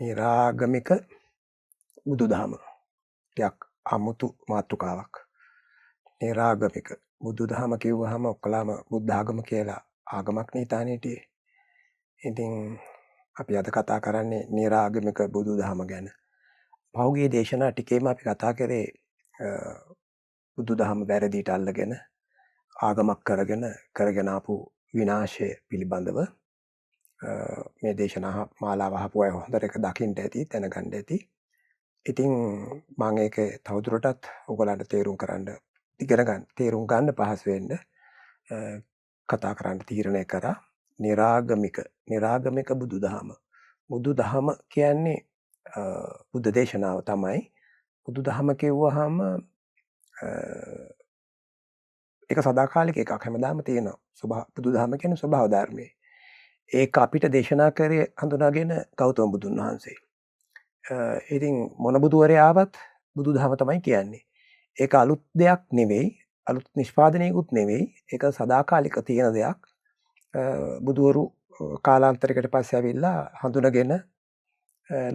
නිරාගමික බුදුදහම ටිකක් අමුතු මාතෘකාවක්. නිරාගමික බුදුදහම කිව්වහම ඔක්කොලාම බුද්ධ ආගම කියලා ආගමක් නේ හිටියේ. ඉතින් අපි අද කතා කරන්නේ නිරාගමික බුදුදහම ගැන. පහුගිය දේශනා ටිකේම අපි කතා කරේ බුදුදහම වැරදිට අල්ලගෙන ආගමක් කරගෙන ආපු විනාශය පිළිබඳව මේ දේශනා මාලාව අහපු අය හොඳට ඒක දකින්න ඇති, දැනගන්න ඇති. ඉතින් මම ඒක තවදුරටත් ඔයගලන්ට තේරුම් ගන්න පහසු වෙන්න කතා කරන්න තීරණය කරා. නිරාගමික බුදුදහම. බුදුදහම කියන්නේ බුද්ධ දේශනාව තමයි. බුදුදහම කිව්වහම ඒක සදාකාලික එකක්, හැමදාම තියෙනවා. බුදුදහම කියන්නේ ස්වභාව ධර්මයේ. ඒක අපිට දේශනා කරේ හඳුනාගෙන ගෞතම බුදුන් වහන්සේ. ඉතින් මොන බුදුවරයාවත් බුදුදහම තමයි කියන්නේ. ඒක අලුත් දෙයක් නෙවෙයි, අලුත් නිෂ්පාදනයකුත් නෙවෙයි. ඒක සදාකාලික තියෙන දෙයක්. බුදුවරු කාලාන්තරයකට පස්සේ ඇවිල්ලා හඳුනගෙන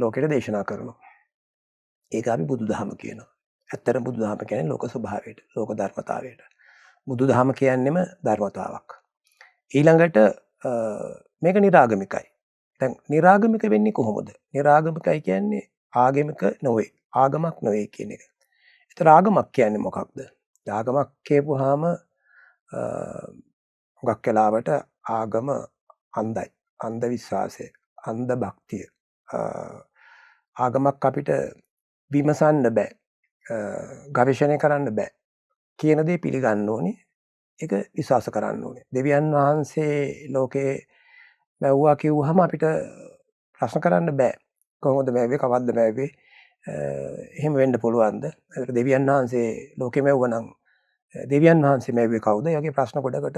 ලෝකෙට දේශනා කරනවා. ඒක අපි බුදුදහම කියනවා. ඇත්තටම බුදුදහම කියන්නේ ලෝක ස්වභාවයට, ලෝක ධර්මතාවයට. බුදුදහම කියන්නේම ධර්මතාවක්. ඊළඟට මේක නිරාගමිකයි. දැන් නිරාගමික වෙන්නේ කොහොමද? නිරාගමිකයි කියන්නේ ආගමික නොවේ, ආගමක් නොවේ කියන එක. ඒතර ආගමක් කියන්නේ මොකක්ද? ආගමක් කියපුවාම හුඟක් වෙලාවට ආගම අන්ධයි, අන්ධ විශ්වාසය, අන්ධ භක්තිය. ආගමක් අපිට විමසන්න බෑ, ගවේෂණය කරන්න බෑ. කියන දේ පිළිගන්න ඕනේ. ඒක විශ්වාස කරන්න ඕනේ. දෙවියන් වහන්සේ ලෝකේ මැව්වා කිව්වහම අපිට ප්‍රශ්න කරන්න බෑ. කොහොමද මැව්වේ, කවද්ද මැව්වේ? එහෙම වෙන්න පුළුවන්ද? ඒතර දෙවියන් වහන්සේ ලෝකෙ මැව්වනම් දෙවියන් වහන්සේ මැව්වේ කවුද? ඒ වගේ ප්‍රශ්න ගොඩකට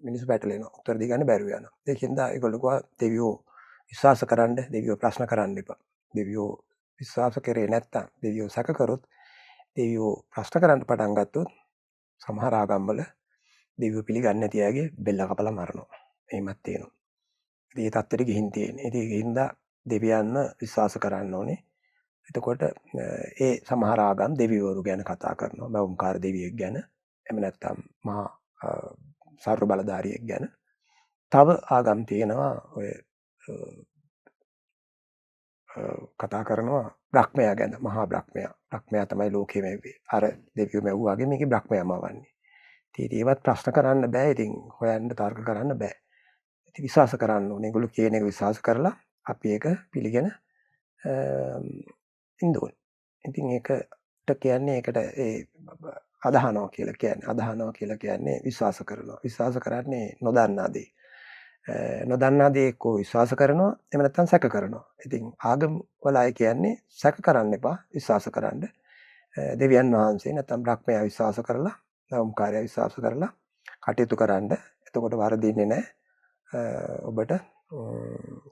මිනිස්සු පැටලෙනවා. උත්තර දී ගන්න බැරුව යනවා. ඒකෙන්ද ඒගොල්ලෝ කිව්වා දෙවියෝ විශ්වාස කරන්න, දෙවියෝ ප්‍රශ්න කරන්න එපා. දෙවියෝ විශ්වාස කරේ නැත්තම්, දෙවියෝ සැක කරොත්, දෙවියෝ ප්‍රශ්න කරන්න පටන් ගත්තොත් සමහර ආගම්වල දෙවියෝ පිළිගන්නේ නැති අයගේ බෙල්ල කපලා මරනවා. එහෙමත් තියෙනවා. ඉතින් ඒ තත්ත්වෙට ගිහින් තියෙන්නේ. ඉතින් ඒකින්ද දෙවියන්ව විශ්වාස කරන්න ඕනේ. එතකොට ඒ සමහර ආගම් දෙවිවරු ගැන කතා කරනවා. බවුම්කාර දෙවියෙක් ගැන. එහෙම නැත්නම් මහා සර්ව බලධාරියෙක් ගැන. තව ආගම් තියෙනවා ඔය කතා කරනවා බ්‍රහ්මයා ගැන. මහා බ්‍රහ්මයා. බ්‍රහ්මයා තමයි ලෝකෙ මැව්වේ. අර දෙවියෝ මැව්වා වගේ මේකේ බ්‍රහ්මයාම වන්නේ. ඉතින් ඒවත් ප්‍රශ්න කරන්න බෑ. ඉතින් හොයන්න තර්ක කරන්න බෑ. ඉතින් විශ්වාස කරන්න ඕනේ. ඒගොල්ලෝ කියන එක විශ්වාස කරලා අපි ඒක පිළිගෙන ඉන්න ඕනේ. ඉතින් ඒකට කියන්නේ ඒකට අදහනවා කියලා කියන්නේ විශ්වාස කරනවා. විශ්වාස කරන්නේ නොදන්නා දේ. නොදන්නා දේ එක්කෝ විශ්වාස කරනවා, එහෙම නැත්නම් සැක කරනවා. ඉතින් ආගම වල අය කියන්නේ සැක කරන්න එපා, විශ්වාස කරන්න. දෙවියන් වහන්සේ නැත්නම් බ්‍රහ්මයා විශ්වාස කරලා, නවම්කාරයා විශ්වාස කරලා කටයුතු කරන්න. එතකොට වරදින්නේ නැහැ. ඔබට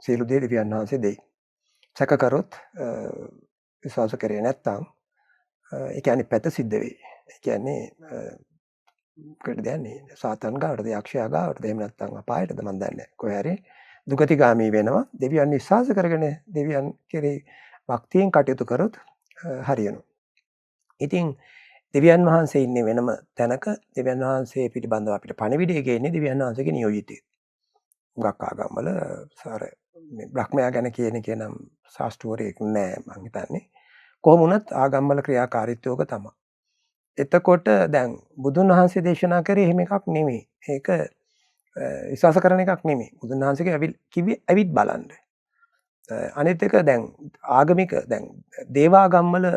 සියලු දේ දෙවියන් වහන්සේ දෙයි. සැක කරොත් විශ්වාස කරේ නැත්නම් ඒ කියන්නේ පැත සිද්ධ වෙයි. ඒ කියන්නේ මොකටද යන්නේ? සාතන් ගාවටද, යක්ෂයා ගාවටද, එහෙම නැත්නම් අපායටද මන් දන්නේ නැහැ. කොහේ හරි දුගතිගාමී වෙනවා. දෙවියන් විශ්වාස කරගෙන දෙවියන් කෙරෙහි භක්තියෙන් කටයුතු කරොත් හරියනවා. ඉතින් දෙවියන් වහන්සේ ඉන්නේ වෙනම තැනක. දෙවියන් වහන්සේ පිළිබඳව අපිට පණිවිඩය ගේන්නේ දෙවියන් වහන්සේගේ නියෝජිතයෙක්. හුඟක් ආගම්වල සාර මේ බ්‍රහ්මයා ගැන කියන එක නම් ශාස්ත්‍රවරයෙක් නෑ මං හිතන්නේ. කොහොම වුණත් ආගම්වල ක්‍රියාකාරීත්වයක තමයි. එතකොට දැන් බුදුන් වහන්සේ දේශනා කරේ එහෙම එකක් නෙමෙයි. ඒක විශ්වාස කරන එකක් නෙමෙයි. බුදුන් වහන්සේගේ කිව්වේ ඇවිත් බලන්න. අනිත් එක දැන් ආගමික දැන් දේවාගම්වල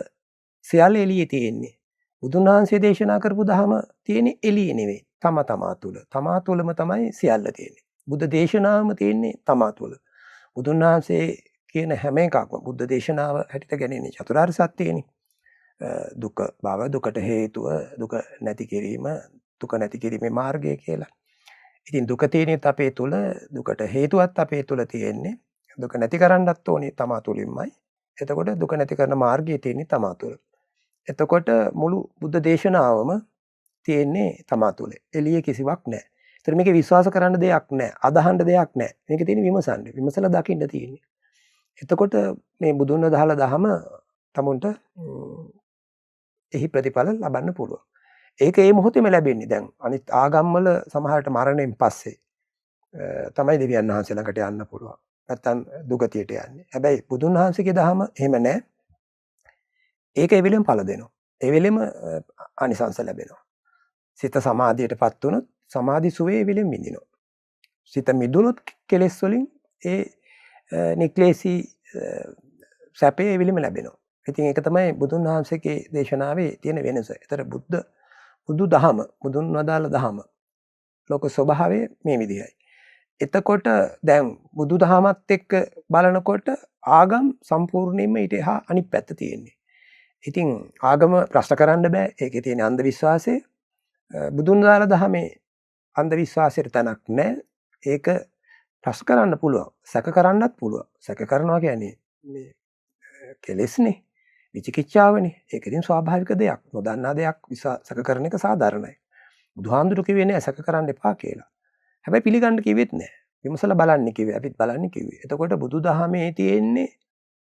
සියල්ල එළියේ තියෙන්නේ. බුදුන් වහන්සේ දේශනා කරපු දහම තියෙන්නේ එළියේ නෙවෙයි. තමා තුල. තමා තුලම තමයි සියල්ල තියෙන්නේ. බුද්ධ දේශනාවම තියෙන්නේ තමා තුල. බුදුන් වහන්සේ කියන හැම එකක්ම බුද්ධ දේශනාව හැටියට ගැනීම චතුරාර්ය සත්‍යයනේ. දුක බව, දුකට හේතුව, දුක නැති කිරීම, දුක නැති කිරීමේ මාර්ගය කියලා. ඉතින් දුක තියෙනෙත් අපේ තුල, දුකට හේතුවත් අපේ තුල තියෙන්නේ. දුක නැති කරන්නත් ඕනේ තමා තුලින්මයි. එතකොට දුක නැති කරන මාර්ගය තියෙන්නේ තමා තුල. එතකොට මුළු බුද්ධ දේශනාවම තියෙන්නේ තමා තුල. එළියේ කිසිවක් නැහැ. ඒතර මේකේ විශ්වාස කරන්න දෙයක් නැහැ. අදහන්න දෙයක් නැහැ. මේකේ තියෙන විමසන්න. විමසලා දකින්න තියෙන්නේ. එතකොට මේ බුදුන් වදාළ දහම තමුන්ට එහි ප්‍රතිඵල ලබන්න පුළුවන්. ඒක ඒ මොහොතේම ලැබෙන්නේ. දැන් අනිත් ආගම්වල සමහරට මරණයෙන් පස්සේ තමයි දෙවියන් වහන්සේ ළඟට යන්න පුළුවන්. නැත්තම් දුගතියට යන්නේ. හැබැයි බුදුන් වහන්සේගේ දහම එහෙම නැහැ. ඒක ඒ වෙලෙම පළ දෙනවා. ඒ වෙලෙම ආනිසංස ලැබෙනවා. සිත සමාධියටපත් වුණොත් සමාධි සුවේ ඒ වෙලෙම විඳිනවා. සිත මිදුණොත් කෙලෙස් වලින් ඒ නික්ලේශී සැපේ ඒ වෙලෙම ලැබෙනවා. ඉතින් ඒක තමයි බුදුන් වහන්සේගේ දේශනාවේ තියෙන වෙනස. ඒතර බුදු දහම, බුදුන් වදාළ දහම ලෝක ස්වභාවය මේ විදිහයි. එතකොට දැන් බුදු දහමත් එක්ක බලනකොට ආගම් සම්පූර්ණයෙන්ම ඊට එහා අනිත් පැත්ත තියෙන්නේ. ඉතින් ආගම ප්‍රශ්න කරන්න බෑ. ඒකේ තියෙන අන්ධ විශ්වාසය. බුදුන් වදාළ දහමේ අන්ධ විශ්වාසයට තැනක් නැහැ. ඒක ප්‍රශ්න කරන්න පුළුවන්. සැක කරන්නත් පුළුවන්. සැක කරනවා කියන්නේ මේ කෙලෙස්නේ. විචිකිච්ඡාවනේ. ඒක ඉතින් ස්වාභාවික දෙයක්. නොදන්නා දෙයක් සැක කරන එක සාධාරණයි. බුදුහාඳුරු කිව්වේ නෑ සැක කරන්න එපා කියලා. හැබැයි පිළිගන්න කිව්වෙත් නෑ. විමසලා බලන්න කිව්වේ. අපිත් බලන්න කිව්වේ. එතකොට බුදුදහමේ තියෙන්නේ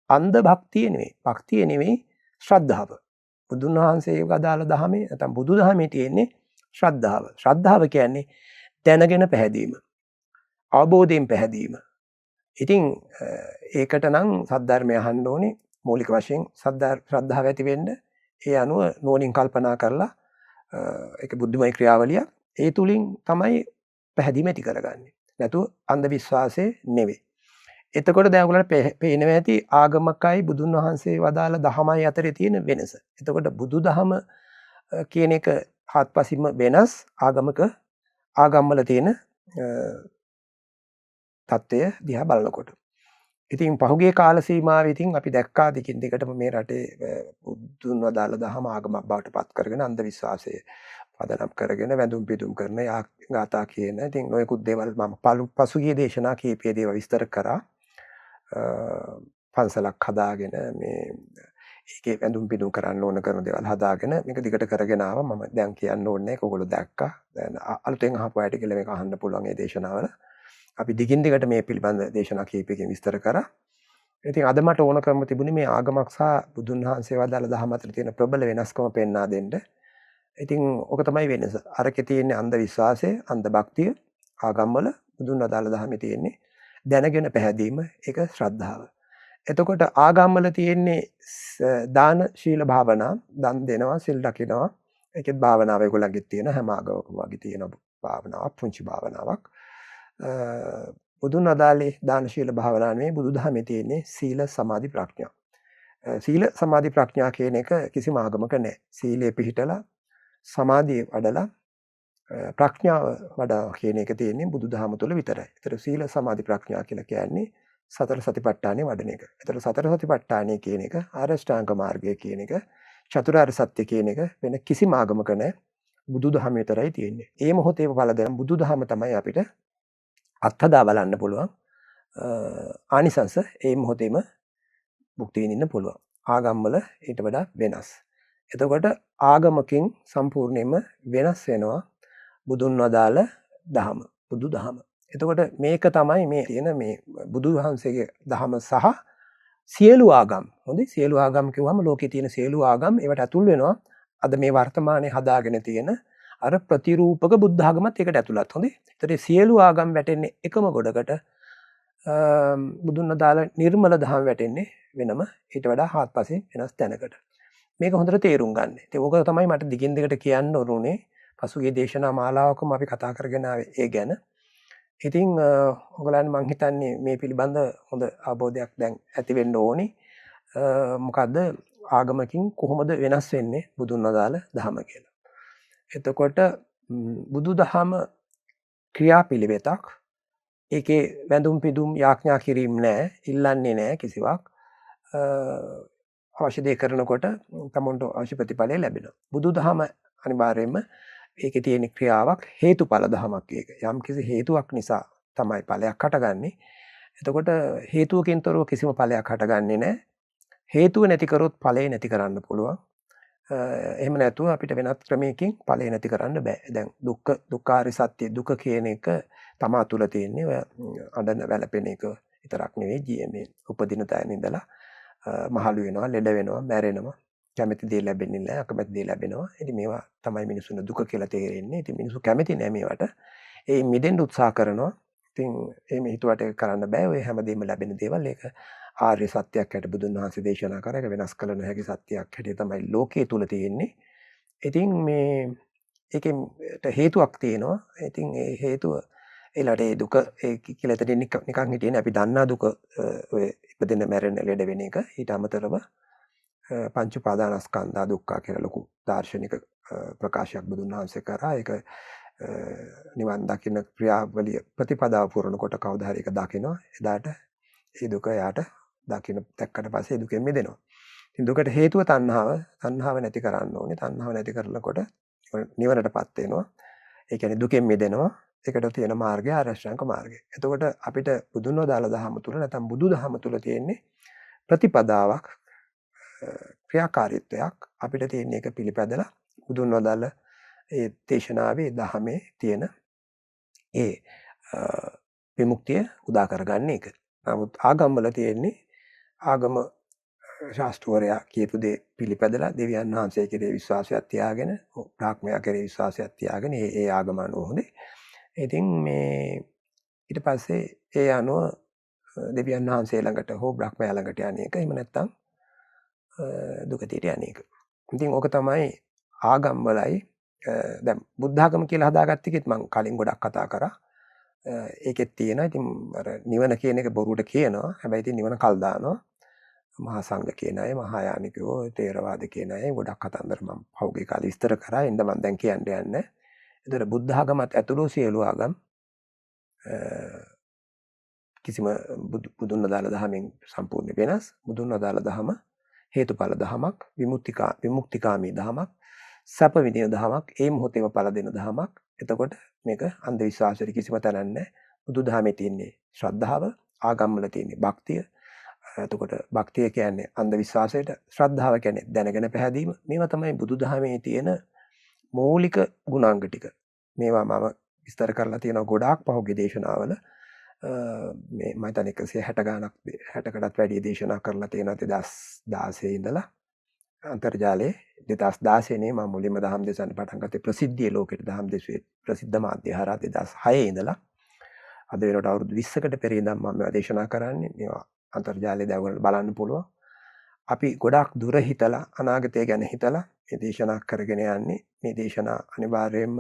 අන්ධ භක්තිය නෙවෙයි. භක්තිය නෙවෙයි ශ්‍රද්ධාව. බුදුන් වහන්සේ වදාළ දහමේ නැත්නම් බුදුදහමේ තියෙන්නේ ශ්‍රද්ධාව. ශ්‍රද්ධාව කියන්නේ දැනගෙන පැහැදීම. අවබෝධයෙන් පැහැදීම. ඉතින් ඒකට නම් සද්ධර්මය අහන්න ඕනේ. මූලික වශයෙන් ශ්‍රද්ධාව ඇති වෙන්න ඒ අනුව නුවණින් කල්පනා කරලා ඒක බුද්ධිමය ක්‍රියාවලිය. ඒ තුලින් තමයි පැහැදීම ඇති කරගන්නේ. නැතුව අන්ධ විශ්වාසයේ නෙවෙයි. එතකොට දැන් ඔයගොල්ලන්ට පේනවා ඇති ආගමකයි බුදුන් වහන්සේ වදාළ දහමයි අතරේ තියෙන වෙනස. එතකොට බුදුදහම කියන එක හත්පසින්ම වෙනස් ආගම්වල තියෙන தত্ত্বය දිහා බලනකොට. ඉතින් පහුගිය කාල සීමාවේ ඉතින් අපි දැක්කා දිගින් දිගටම මේ රටේ බුදුන් වදාළ දහම ආගමක් බවට පත් කරගෙන අන්ධ විශ්වාසය පදනම් කරගෙන වැඳුම් පිදුම් කරන ගාථා කියන ඉතින් නොයෙකුත් දේවල් මම පසුගිය දේශනා කීපයේදී ඒවා විස්තර කරා. පන්සලක් හදාගෙන මේ ඒකේ වැඳුම් පිදුම් කරන්න ඕන කරන දේවල් හදාගෙන මේක දිගට කරගෙන ආවා. මම දැන් කියන්න ඕනේ නැහැ. ඔයගොල්ලෝ දැක්කා. දැන් අලුතෙන් අහපු අයට කියලා මේක අහන්න පුළුවන් මේ දේශනාවල. අපි දිගින් දිගට මේ පිළිබඳ දේශනා කීපයකින් විස්තර කරා. ඉතින් අද මට ඕනකම තිබුණේ මේ ආගමක් සහ බුදුන් වහන්සේ වදාළ දහම අතර තියෙන ප්‍රබල වෙනස්කම පෙන්වා දෙන්න. ඉතින් ඔක තමයි වෙනස. අරකේ තියෙන්නේ අන්ධ විශ්වාසය, අන්ධ භක්තිය. ආගම්වල බුදුන් වදාළ දහමේ තියෙන්නේ දැනගෙන පැහැදීම, ඒක ශ්‍රද්ධාව. එතකොට ආගම්වල තියෙන්නේ දාන, ශීල, භාවනා, දන් දෙනවා, සිල් රකින්නවා. ඒකෙත් භාවනාව ඒගොල්ලන්ගෙත් තියෙන හැම ආගමකම වගේ තියෙන භාවනාවක්, පුංචි භාවනාවක්. බුදුන් වදාළේ දාන ශීල භාවනා නෙවෙයි බුදුදහමේ තියෙන්නේ සීල සමාධි ප්‍රඥා. සීල සමාධි ප්‍රඥා කියන එක කිසිම ආගමක නැහැ. සීලය පිහිටලා සමාධිය වඩලා ප්‍රඥාව වඩා කියන එක තියෙන්නේ බුදුදහම තුළ විතරයි. ඒතර සීල සමාධි ප්‍රඥා කියලා කියන්නේ සතර සතිපට්ඨානෙ වඩන එක. ඒතර සතර සතිපට්ඨානෙ කියන එක ආරෂ්ඨාංග මාර්ගය කියන එක චතුරාර්ය සත්‍ය කියන එක වෙන කිසිම ආගමක නැහැ. බුදුදහම විතරයි තියෙන්නේ. ඒ මොහොතේ පළ දෙන බුදුදහම තමයි අපිට අත්හදා බලන්න පුළුවන් ආනිසංස ඒ මොහොතේම භුක්ති විඳින්න පුළුවන්. ආගම්වල ඊට වඩා වෙනස්. එතකොට ආගමකින් සම්පූර්ණයෙන්ම වෙනස් වෙනවා බුදුන් වදාළ දහම, බුදුදහම. එතකොට මේක තමයි මේ තියෙන මේ බුදුහන්සේගේ දහම සහ සියලු ආගම්. හොඳයි සියලු ආගම් කිව්වම ලෝකේ තියෙන සියලු ආගම් ඒවට ඇතුල් වෙනවා. අද මේ වර්තමානයේ හදාගෙන තියෙන අර ප්‍රතිරූපක බුද්ධ ආගමත් ඒකට ඇතුළත්. හොඳේ. ඒතර සියලු ආගම් වැටෙන්නේ එකම ගොඩකට. බුදුන් වදාළ නිර්මල දහම වැටෙන්නේ වෙනම ඊට වඩා හාත්පසින් වෙනස් තැනකට. මේක හොඳට තේරුම් ගන්න. ඉතින් ඕක තමයි මට දිගින් දිගට කියන්න ඕනේ. පසුගිය දේශනා මාලාවකම අපි කතා කරගෙන ආවේ ඒ ගැන. ඉතින් ඔයගොල්ලන් මං හිතන්නේ මේ පිළිබඳ හොඳ අවබෝධයක් දැන් ඇති වෙන්න ඕනේ. මොකද්ද ආගමකින් කොහොමද වෙනස් වෙන්නේ බුදුන් වදාළ දහම කියලා. එතකොට බුදුදහම ක්‍රියාපිළිවෙතක්. ඒකේ වැඳුම් පිදුම් යාඥා කිරීම නැහැ, ඉල්ලන්නේ නැහැ කිසිවක්. අවශ්‍ය දේ කරනකොට තමන්ට අවශ්‍ය ප්‍රතිඵලය ලැබෙනවා. බුදුදහම අනිවාර්යයෙන්ම ඒකේ තියෙන ක්‍රියාවක් හේතුඵල දහමක් ඒක. යම් කිසි හේතුවක් නිසා තමයි ඵලයක් හටගන්නේ. එතකොට හේතුවකින් තොරව කිසිම ඵලයක් හටගන්නේ නැහැ. හේතුව නැති කරොත් ඵලය නැති කරන්න පුළුවන්. එහෙම නැතුව අපිට වෙනත් ක්‍රමයකින් ඵලය නැති කරන්න බෑ. දැන් දුක්ඛාරය සත්‍ය දුක කියන එක තමා තුළ තියෙන්නේ. ඔය අඬන වැළපෙන එක. විතරක් නෙවෙයි මේ උපදින තැන ඉඳලා මහලු වෙනවා, ලෙඩ වෙනවා, මැරෙනවා. කැමති දේ ලැබෙන්නේ නැහැ, අකමැති දේ ලැබෙනවා. ඉතින් මේවා තමයි මිනිසුන්ට දුක කියලා තේරෙන්නේ. ඉතින් මිනිස්සු කැමති නැහැ මේවට. ඒ මිදෙන්න උත්සාහ කරනවා. ඉතින් එහෙම හිතුවට ඒක කරන්න බෑ. ඔය හැමදේම ලැබෙන දේවල් ඒක ආර්ය සත්‍යයක් හැට බුදුන් වහන්සේ දේශනා කරා. ඒක වෙනස් කළ නොහැකි සත්‍යයක් හැටි තමයි ලෝකයේ තුල තියෙන්නේ. ඉතින් මේ ඒකට හේතුවක් තියෙනවා. ඉතින් ඒ හේතුව ඊළඟට ඒ දුක ඒ කියලා එතනින් නිකන් හිටියනේ අපි දන්නා දුක ඔය ඉපදෙන මැරෙන ලෙඩ වෙන එක. ඊට අමතරව පංච උපාදානස්කන්ධා දුක්ඛ කියලා ලොකු දාර්ශනික ප්‍රකාශයක් බුදුන් වහන්සේ කරා. ඒක නිවන් දකින්න ක්‍රියාවලිය ප්‍රතිපදාව පුරනකොට කවදා හරි ඒක දකිනවා. එදාට ඒ දුක යාට දකින්න දැක්කට පස්සේ දුකෙන් මිදෙනවා. ඉතින් දුකට හේතුව තණ්හාව. තණ්හාව නැති කරන්න ඕනේ. තණ්හාව නැති කරනකොට නිවනටපත් වෙනවා. ඒ කියන්නේ දුකෙන් මිදෙනවා. ඒකට තියෙන මාර්ගය ආර්ය අෂ්ටාංග මාර්ගය. එතකොට අපිට බුදුන් වදාළ දහම තුල නැත්නම් බුදු දහම තුල තියෙන්නේ ප්‍රතිපදාවක් ක්‍රියාකාරීත්වයක්. අපිට තියෙන එක පිළිපැදලා බුදුන් වදාළ ඒ දේශනාවේ දහමේ තියෙන ඒ විමුක්තිය උදා කරගන්න එක. නමුත් ආගම්වල තියෙන්නේ ආගම ශාස්ත්‍රවරයා කියපු දේ පිළිපැදලා දෙවියන් වහන්සේ කෙරේ විශ්වාසයක් තියාගෙන බ්‍රාහ්මණයා කෙරේ විශ්වාසයක් තියාගෙන ඒ ආගම අනුව හොඳේ. ඉතින් මේ ඊට පස්සේ ඒ අනුව දෙවියන් වහන්සේ ළඟට හෝ බ්‍රහ්මයා ළඟට යන්නේ එක. එහෙම නැත්නම් දුගතියට යන්නේ එක. ඉතින් ඕක තමයි ආගම් වලයි දැන් බුද්ධ ආගම කියලා හදාගත්ත එකෙත් මම කලින් ගොඩක් කතා කරා. ඒකෙත් තියෙනවා. ඉතින් අර නිවන කියන එක බොරුවට කියනවා. හැබැයි ඉතින් නිවන කල් දානවා. මහා සංඝ කියන අය, මහායානිකයෝ, තේරවාද කියන අය ගොඩක් කතන්දර මම පහුගිය කාලේ විස්තර කරා. එන්න මම දැන් කියන්න යන්නේ. ඒතර බුද්ධ ආගමත් ඇතුළු සියලු ආගම් කිසිම බුදුන් වදාළ දහමෙන් සම්පූර්ණ වෙනස්. බුදුන් වදාළ දහම හේතුඵල දහමක්, විමුක්තිකාමී දහමක්, සැප විඳින දහමක්, ඒ මොහොතේම ඵල දෙන දහමක්. එතකොට මේක අන්ධ විශ්වාසයට කිසිම තැනක් නැහැ. බුදු දහමේ තියෙන්නේ ශ්‍රද්ධාව, ආගම් වල තියෙන්නේ භක්තිය. එතකොට භක්තිය කියන්නේ අන්ධ විශ්වාසයට, ශ්‍රද්ධාව කියන්නේ දැනගෙන පැහැදීම. මේවා තමයි බුදු දහමේ තියෙන මූලික ගුණාංග ටික. මේවා මම විස්තර කරලා තියෙනවා ගොඩාක් පහුගිය දේශනාවල. මේ මම හිතන්නේ 160 ගානක් 60කටත් වැඩි දේශනා කරලා තියෙනවා 2016 ඉඳලා. අන්තර්ජාලයේ 2016 නේ මම මුලින්ම දහම් දේශන පටන් ගත්තේ ප්‍රසිද්ධියේ ලෝකෙට දහම් දෙසුවේ ප්‍රසිද්ධ මාධ්‍ය හරහා 2006 ඉඳලා. අද වෙනකොට අවුරුදු 20කට පෙර ඉඳන් මම මේවා දේශනා කරන්නේ. මේවා අන්තර්ජාලයේ දැන් බලන්න පුළුවන්. අපි ගොඩාක් දුර හිතලා අනාගතය ගැන හිතලා මේ දේශනා කරගෙන යන්නේ. මේ දේශනා අනිවාර්යයෙන්ම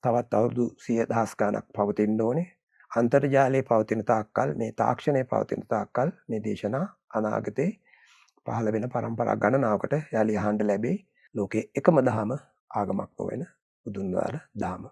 තවත් අවුරුදු 100,000 ගණක් පවතින්න ඕනේ. අන්තර්ජාලයේ පවතින තාක්කල්, මේ තාක්ෂණයේ පවතින තාක්කල් මේ දේශනා අනාගතේ පහළ වෙන පරම්පරා ගණනාවකට යලි අහන්න ලැබෙයි. ලෝකේ එකම දහම ආගමක් නොවන බුදුන් වහන්සේ දහම.